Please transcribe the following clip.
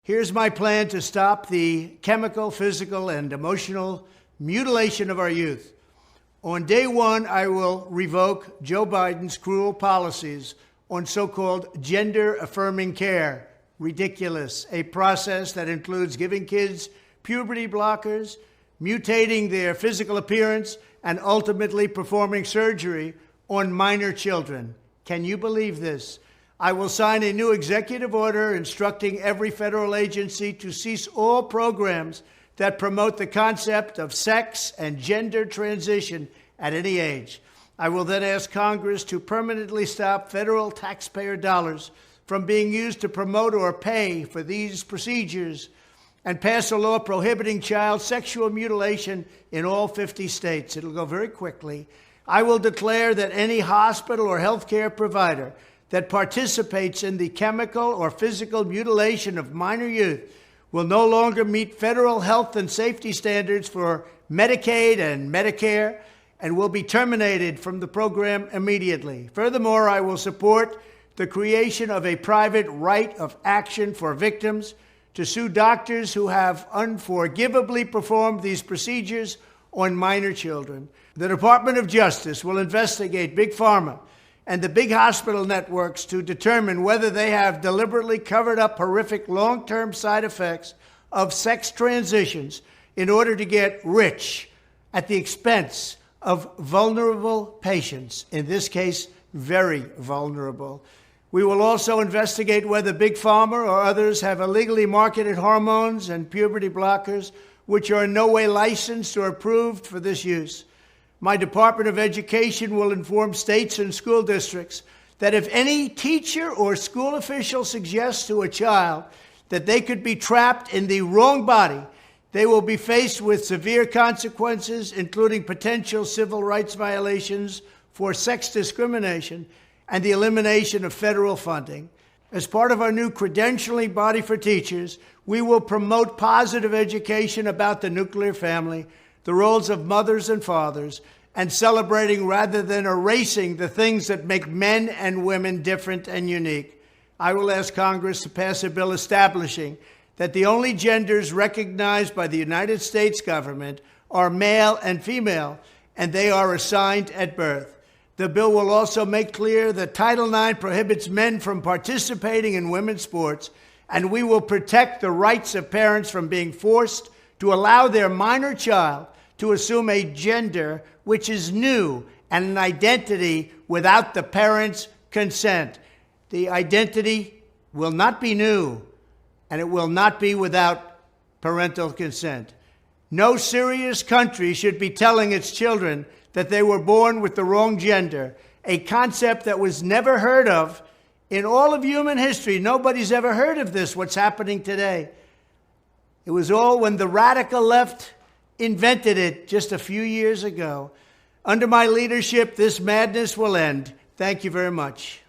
Here's my plan to stop the chemical, physical, and emotional mutilation of our youth. On day one, I will revoke Joe Biden's cruel policies on so-called gender-affirming care. Ridiculous. A process that includes giving kids puberty blockers, mutating their physical appearance, and ultimately performing surgery on minor children. Can you believe this? I will sign a new executive order instructing every federal agency to cease all programs that promote the concept of sex and gender transition at any age. I will then ask Congress to permanently stop federal taxpayer dollars from being used to promote or pay for these procedures and pass a law prohibiting child sexual mutilation in all 50 states. It'll go very quickly. I will declare that any hospital or healthcare provider that participates in the chemical or physical mutilation of minor youth will no longer meet federal health and safety standards for Medicaid and Medicare and will be terminated from the program immediately. Furthermore, I will support the creation of a private right of action for victims to sue doctors who have unforgivably performed these procedures on minor children. The Department of Justice will investigate Big Pharma and the big hospital networks to determine whether they have deliberately covered up horrific long-term side effects of sex transitions in order to get rich at the expense of vulnerable patients, in this case, very vulnerable. We will also investigate whether Big Pharma or others have illegally marketed hormones and puberty blockers which are in no way licensed or approved for this use. My Department of Education will inform states and school districts that if any teacher or school official suggests to a child that they could be trapped in the wrong body, they will be faced with severe consequences, including potential civil rights violations for sex discrimination and the elimination of federal funding. As part of our new credentialing body for teachers, we will promote positive education about the nuclear family, the roles of mothers and fathers, and celebrating rather than erasing the things that make men and women different and unique. I will ask Congress to pass a bill establishing that the only genders recognized by the United States government are male and female, and they are assigned at birth. The bill will also make clear that Title IX prohibits men from participating in women's sports, and we will protect the rights of parents from being forced to allow their minor child to assume a gender which is new and an identity without the parents' consent. The identity will not be new, and it will not be without parental consent. No serious country should be telling its children that they were born with the wrong gender, a concept that was never heard of in all of human history. Nobody's ever heard of this, what's happening today. It was all when the radical left invented it just a few years ago. Under my leadership, this madness will end. Thank you very much.